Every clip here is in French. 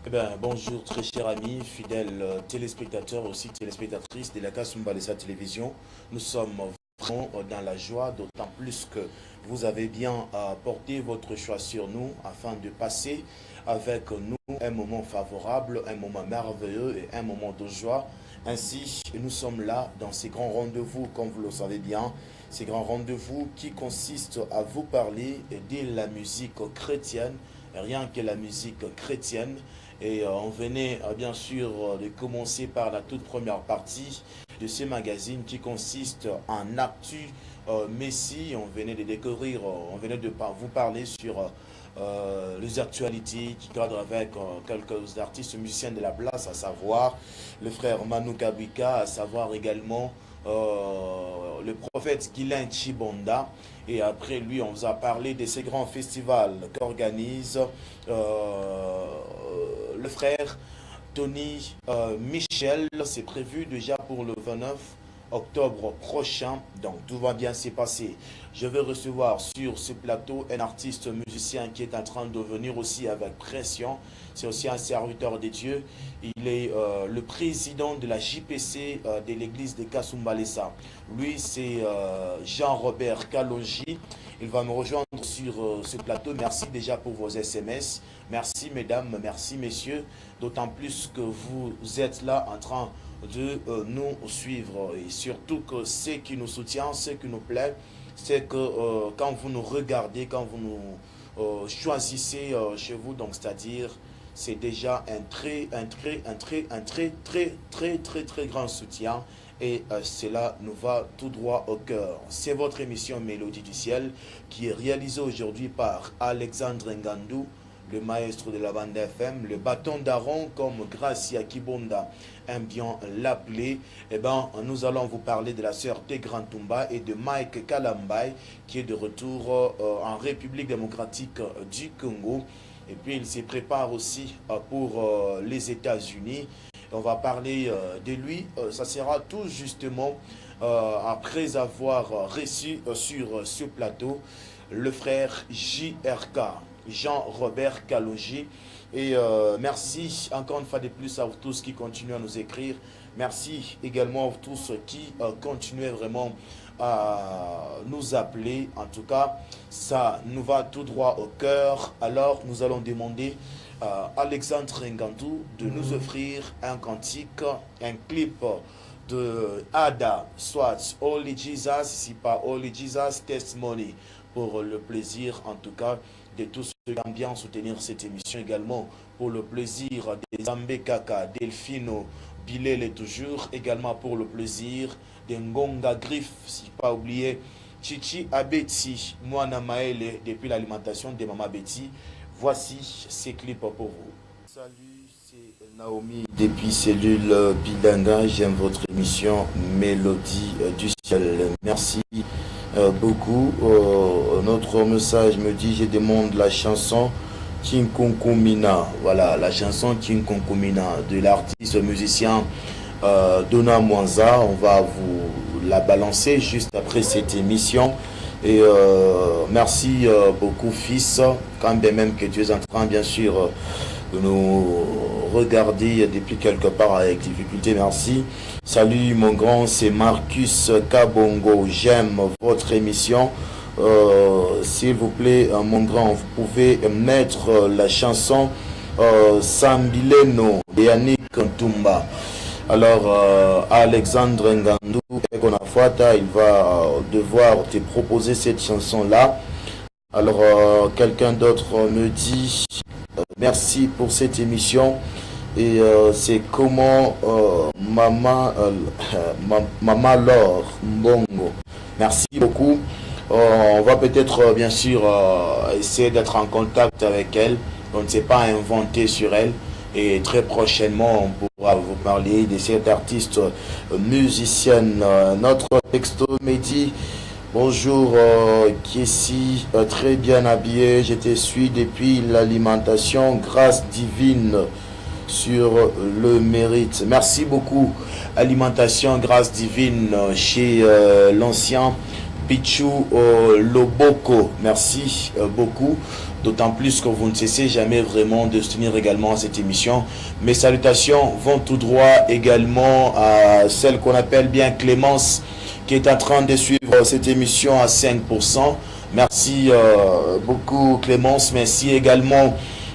Eh bien, bonjour très chers amis, fidèles téléspectateurs, aussi téléspectatrices de la Kasumba de sa télévision. Nous sommes vraiment dans la joie, d'autant plus que vous avez bien porté votre choix sur nous afin de passer avec nous un moment favorable, un moment merveilleux et un moment de joie. Ainsi, nous sommes là dans ces grands rendez-vous, comme vous le savez bien, ces grands rendez-vous qui consistent à vous parler de la musique chrétienne, rien que la musique chrétienne. Et on venait bien sûr de commencer par la toute première partie de ce magazine qui consiste en Actu Messi. On venait de découvrir, on venait de vous parler sur les actualités qui cadrent avec quelques artistes musiciens de la place, à savoir le frère Manu Kabika, à savoir également le prophète Guylain Chibonda. Et après lui, on vous a parlé de ces grands festivals qu'organise le frère Tony Michel. C'est prévu déjà pour le 29 octobre prochain. Donc tout va bien se passer. Je vais recevoir sur ce plateau un artiste musicien qui est en train de venir aussi avec pression. C'est aussi un serviteur de Dieu. Il est le président de la JPC de l'église de Kasumbalesa. Lui, c'est Jean-Robert Kalonji. Il va me rejoindre sur ce plateau. Merci déjà pour vos SMS. Merci mesdames, merci messieurs. D'autant plus que vous êtes là en train de nous suivre. Et surtout que ce qui nous soutient, ce qui nous plaît, c'est que quand vous nous regardez, quand vous nous choisissez chez vous, donc c'est-à-dire c'est déjà un très grand soutien et cela nous va tout droit au cœur. C'est votre émission Mélodie du ciel qui est réalisée aujourd'hui par Alexandre Ngandou, le maître de la bande FM, le bâton d'Aaron comme Gracia Kibonda aime bien l'appeler. Eh ben, nous allons vous parler de la sœur Tegrantumba et de Mike Kalambay qui est de retour en République démocratique du Congo. Et puis il se prépare aussi pour les États-Unis. On va parler de lui. Ça sera tout justement après avoir reçu sur ce plateau le frère JRK, Jean-Robert Kalonji. Et merci encore une fois de plus à vous tous qui continuent à nous écrire. Merci également à vous tous qui continuez vraiment à nous appeler. En tout cas, ça nous va tout droit au cœur. Alors, nous allons demander à Alexandre Ngandou de nous offrir un cantique, un clip de Ada, soit Holy Jesus, si pas Holy Jesus, Testimony, pour le plaisir en tout cas de tous ceux qui aiment bien soutenir cette émission également, pour le plaisir des Zambé Kaka, Delphino, Bilel et toujours, également pour le plaisir de Ngonga Griff, si pas oublier Chichi Abeti, Moana Maele, depuis l'alimentation de Mama Betty. Voici ces clips pour vous. Salut, c'est Naomi depuis Cellule Bidanga. J'aime votre émission Mélodie du ciel. Merci beaucoup. Notre message me dit je demande la chanson Kinkonkumina. Voilà, la chanson Kinkonkumina de l'artiste musicien Dona Mwanza. On va vous la balancer juste après cette émission. Et merci beaucoup fils, quand bien même que tu es en train bien sûr de nous regarder depuis quelque part avec difficulté, merci. Salut mon grand, c'est Marcus Kabongo, j'aime votre émission. S'il vous plaît mon grand, vous pouvez mettre la chanson Sambileno de Yannick Ntumba. Alors, Alexandre Ngandou et Konafuata, il va devoir te proposer cette chanson-là. Alors, quelqu'un d'autre me dit merci pour cette émission. Et c'est comment Maman Laure Mbongo. Merci beaucoup. On va peut-être, bien sûr, essayer d'être en contact avec elle. On ne s'est pas inventé sur elle. Et très prochainement, on pourra vous parler de cette artiste musicienne. Notre texto me dit bonjour, Kessie, très bien habillé. Je te suis depuis l'alimentation Grâce Divine sur le mérite. Merci beaucoup. Alimentation Grâce Divine chez l'ancien Pichou Loboko. Merci beaucoup. d'autant plus que vous ne cessez jamais vraiment de soutenir également cette émission. Mes salutations vont tout droit également à celle qu'on appelle bien Clémence, qui est en train de suivre cette émission à 5%. Merci beaucoup Clémence. Merci également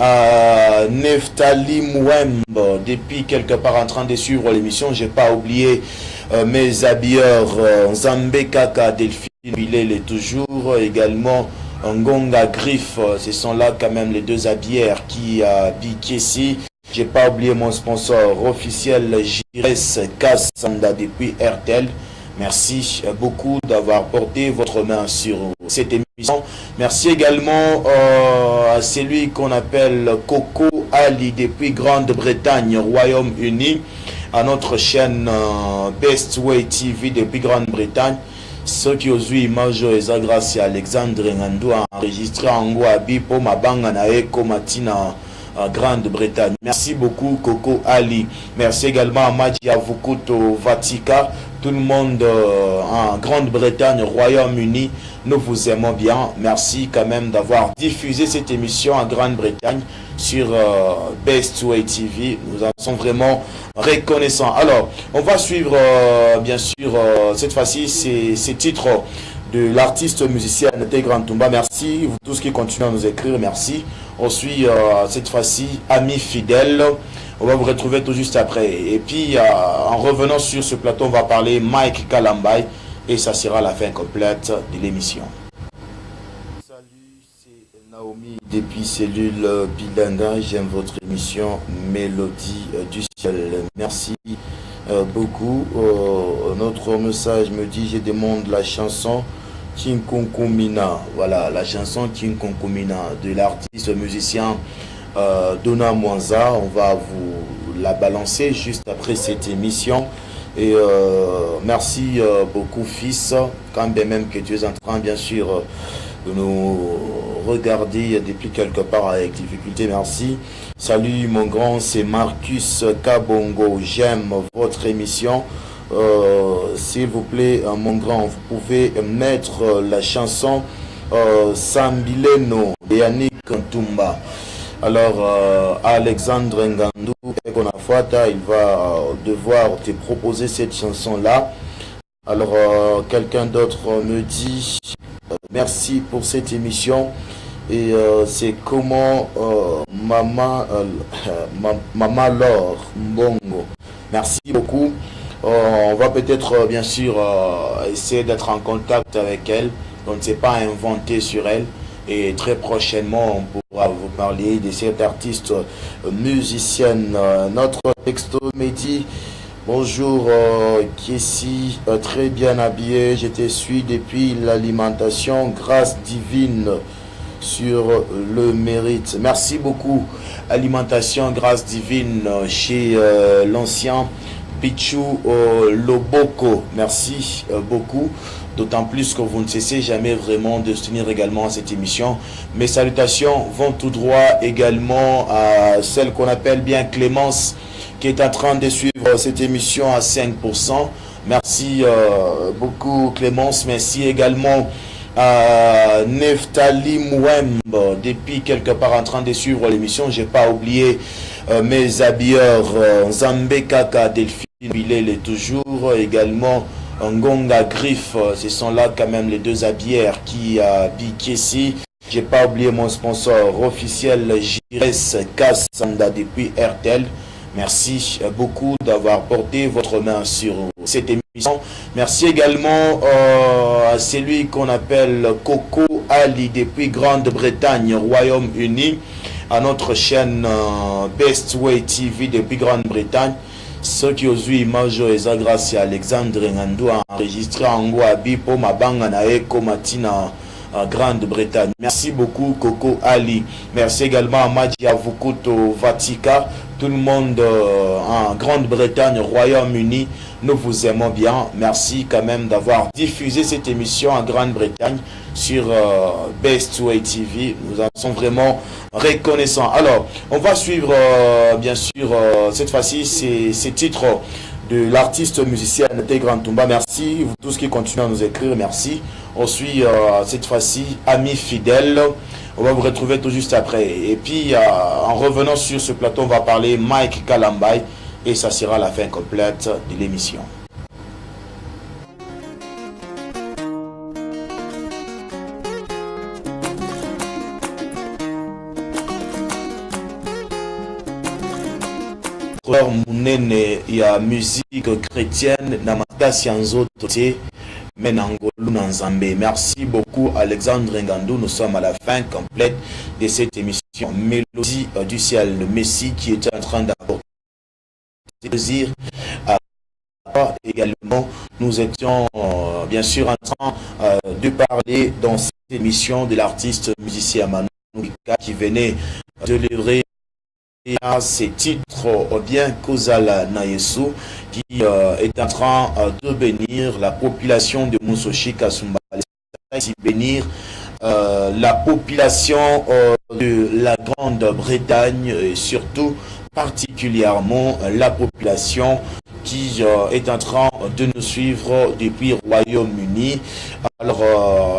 à Neftali Mouemb, depuis quelque part en train de suivre l'émission. Je n'ai pas oublié mes habilleurs Nzambe Kaka, Delphine Bilele toujours, également Ngonga Griff. Ce sont là quand même les deux habilleurs qui habitent ici. J'ai pas oublié mon sponsor officiel Jires Kassanda depuis RTL. Merci beaucoup d'avoir porté votre main sur cette émission. Merci également à celui qu'on appelle Coco Ali depuis Grande-Bretagne, Royaume-Uni, à notre chaîne Best Way TV depuis Grande-Bretagne. Ceux qui ont eu image et grâce à Alexandre Ngandou enregistré en Guabi pour ma banga na eko matina Grande-Bretagne. Merci beaucoup Coco Ali. Merci également à Madia Vukuto Vatika. Tout le monde en Grande-Bretagne, Royaume-Uni, nous vous aimons bien. Merci quand même d'avoir diffusé cette émission en Grande-Bretagne sur Best Way TV. Nous en sommes vraiment reconnaissants. Alors, on va suivre bien sûr cette fois-ci ces titres de l'artiste musicien Grand Tumba. Merci, vous tous qui continuez à nous écrire, merci. On suit cette fois-ci Ami Fidèle. On va vous retrouver tout juste après. Et puis, en revenant sur ce plateau, on va parler Mike Kalambay et ça sera la fin complète de l'émission. Salut, c'est Naomi depuis Cellule Bilanga. J'aime votre émission Mélodie du ciel. Merci beaucoup. Notre message me dit, je demande la chanson Kinkonkomina. Voilà, la chanson Kinkonkomina de l'artiste musicien Dona Mwanza. On va vous la balancer juste après cette émission. Et merci beaucoup fils, quand bien même que tu es en train bien sûr de nous regarder depuis quelque part avec difficulté. Merci. Salut mon grand, c'est Marcus Kabongo. J'aime votre émission. S'il vous plaît mon grand, vous pouvez mettre la chanson Sambileno de Yannick Ntumba. Alors, Alexandre Ngandou, il va devoir te proposer cette chanson-là. Alors, quelqu'un d'autre me dit merci pour cette émission. Et c'est comment Maman Laure Mbongo. Merci beaucoup. On va peut-être, bien sûr, essayer d'être en contact avec elle. On ne s'est pas inventé sur elle. Et très prochainement, on pourra vous parler de cette artiste musicienne. Notre texto me dit bonjour, Kessie, très bien habillé. Je te suis depuis l'alimentation, grâce divine sur le mérite. Merci beaucoup, alimentation, grâce divine chez l'ancien Pichou Loboko. Merci beaucoup. D'autant plus que vous ne cessez jamais vraiment de soutenir également cette émission. Mes salutations vont tout droit également à celle qu'on appelle bien Clémence, qui est en train de suivre cette émission à 5%. Merci beaucoup Clémence. Merci également à Neftali Mouemb, depuis quelque part en train de suivre l'émission. Je n'ai pas oublié mes habilleurs Nzambe Kaka, Delphine Bilele toujours, également Ngonga Griff. Ce sont là quand même les deux habilleurs qui habitent ici. J'ai pas oublié mon sponsor officiel Jires Kassanda depuis RTL. Merci beaucoup d'avoir porté votre main sur cette émission. Merci également à celui qu'on appelle Coco Ali depuis Grande-Bretagne, Royaume-Uni, à notre chaîne Best Way TV depuis Grande-Bretagne. Ceux qui ont eu image et grâce à Alexandre Ngandou enregistré en Guabi pour ma banga na eko matina Grande-Bretagne. Merci beaucoup Coco Ali. Merci également à Madia Vukuto Vatika. Tout le monde en Grande-Bretagne, Royaume-Uni, nous vous aimons bien. Merci quand même d'avoir diffusé cette émission en Grande-Bretagne sur Best Way TV. Nous en sommes vraiment reconnaissants. Alors, on va suivre bien sûr cette fois-ci ces titres de l'artiste musicien Grand Tumba. Merci, vous tous qui continuez à nous écrire, merci. On suit cette fois-ci Ami Fidèle. On va vous retrouver tout juste après. Et puis, en revenant sur ce plateau, on va parler Mike Kalambai et ça sera la fin complète de l'émission. Munene ya musique chrétienne na makasi nzoto te menangolu na Nzambe. Merci beaucoup Alexandre Ngandou. Nous sommes à la fin complète de cette émission Mélodie du ciel, le Messie qui est en train d'apporter plaisir à également. Nous étions bien sûr en train de parler dans cette émission de l'artiste musicien Manu qui venait de livrer à ces titres bien Kozala Nayesu qui est en train de bénir la population de Musoshi Kasumba, bénir la population de la Grande-Bretagne et surtout particulièrement la population qui est en train de nous suivre depuis le Royaume-Uni. Alors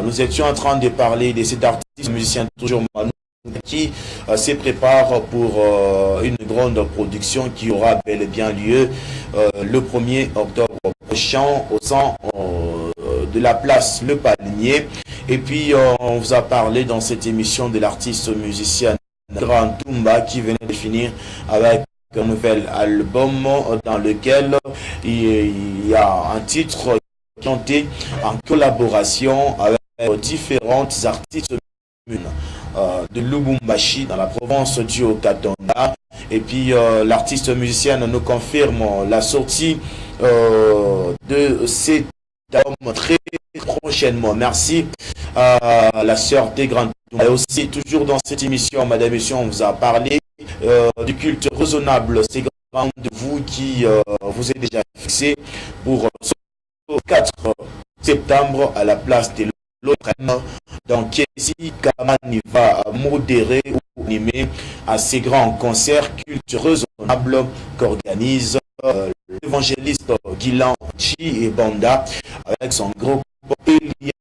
nous étions en train de parler de cet artiste musicien toujours Manu qui se prépare pour une grande production qui aura bel et bien lieu le 1er octobre prochain au sein de la place Le Palmier. Et puis on vous a parlé dans cette émission de l'artiste musicien Grand Tumba qui venait de finir avec un nouvel album dans lequel il y a un titre chanté en collaboration avec différentes artistes de Lubumbashi dans la province du Haut-Katanga. Et puis l'artiste musicienne nous confirme la sortie de cet album très prochainement. Merci à la sœur des grands. Et aussi toujours dans cette émission, madame et messieurs, on vous a parlé du culte raisonnable. C'est grand de vous qui vous êtes déjà fixé pour le 4 septembre à la place de l'autre. Donc Kézi Kamani va modérer ou animer à ces grands concerts culte raisonnable qu'organise l'évangéliste Guilan Chi et Banda avec son groupe Elia.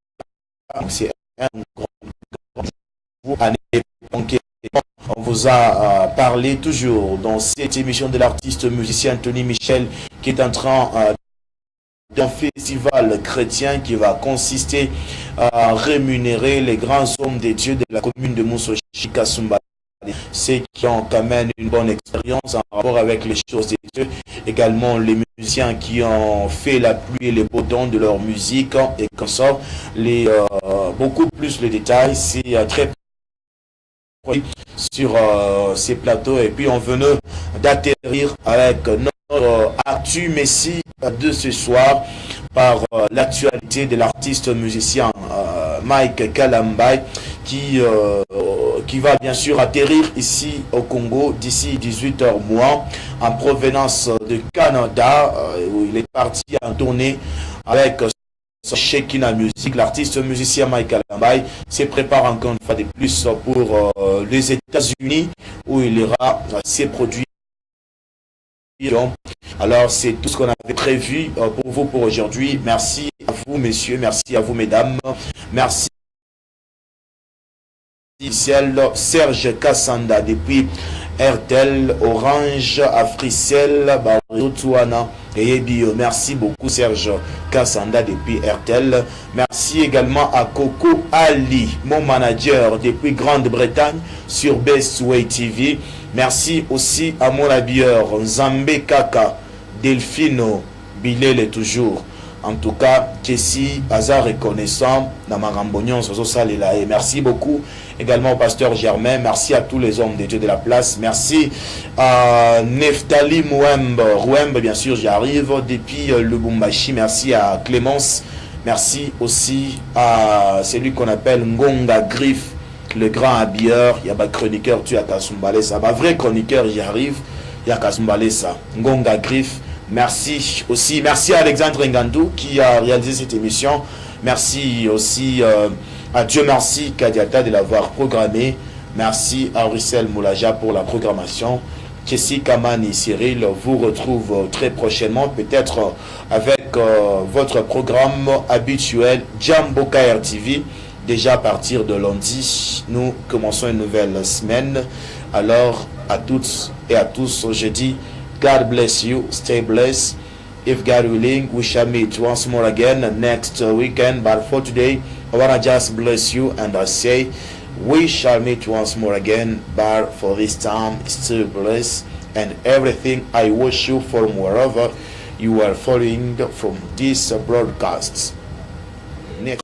C'est un grand année. On vous a parlé toujours dans cette émission de l'artiste musicien Tony Michel qui est en train d'un festival chrétien qui va consister à rémunérer les grands hommes de Dieu de la commune de Musoshi Kasumba. Ceux qui ont quand même une bonne expérience en rapport avec les choses de Dieu. Également les musiciens qui ont fait la pluie et les beaux temps de leur musique et comme ça, beaucoup plus les détails. C'est très sur ces plateaux. Et puis on venait d'atterrir avec notre actu Messie de ce soir par l'actualité de l'artiste musicien Mike Kalambai qui va bien sûr atterrir ici au Congo d'ici 18h moins en provenance de Canada où il est parti en tournée avec Shekina Music. L'artiste musicien Mike Kalambai se prépare encore une fois de plus pour les États-Unis où il ira ses produits. Alors c'est tout ce qu'on avait prévu pour vous pour aujourd'hui. Merci à vous messieurs, merci à vous mesdames, merci Serge Kassanda depuis RTL, Orange, Africell, Baritouana et Bio. Merci beaucoup Serge Kassanda depuis RTL. Merci également à Coco Ali, mon manager depuis Grande-Bretagne sur Best Way TV. Merci aussi à mon habilleur Nzambe Kaka, Delphino, Bilele toujours. En tout cas, Kessi, Hazard reconnaissant, Namarambognon, Soso Salela. Et merci beaucoup également au pasteur Germain. Merci à tous les hommes de Dieu de la place. Merci à Neftali Rouembe, bien sûr, j'arrive depuis Lubumbashi. Merci à Clémence. Merci aussi à celui qu'on appelle Ngonga Griff, le grand habilleur. Il y a un chroniqueur, tu as Kasumbalesa. Un vrai chroniqueur, j'y arrive. Il y a Kasumbalesa. Ngonga Griff. Merci aussi. Merci à Alexandre Ngandou qui a réalisé cette émission. Merci aussi à Dieu merci Kadiata de l'avoir programmé. Merci à Russell Moulaja pour la programmation. Kessi Kamani Cyril vous retrouve très prochainement, peut-être avec votre programme habituel Jambo KR TV Déjà à partir de lundi, nous commençons une nouvelle semaine. Alors à toutes et à tous, je dis God bless you, stay blessed. If God willing, we shall meet once more again next weekend. But for today, I want to just bless you and I say we shall meet once more again. But for this time, stay blessed and everything I wish you from wherever you are following from these broadcasts.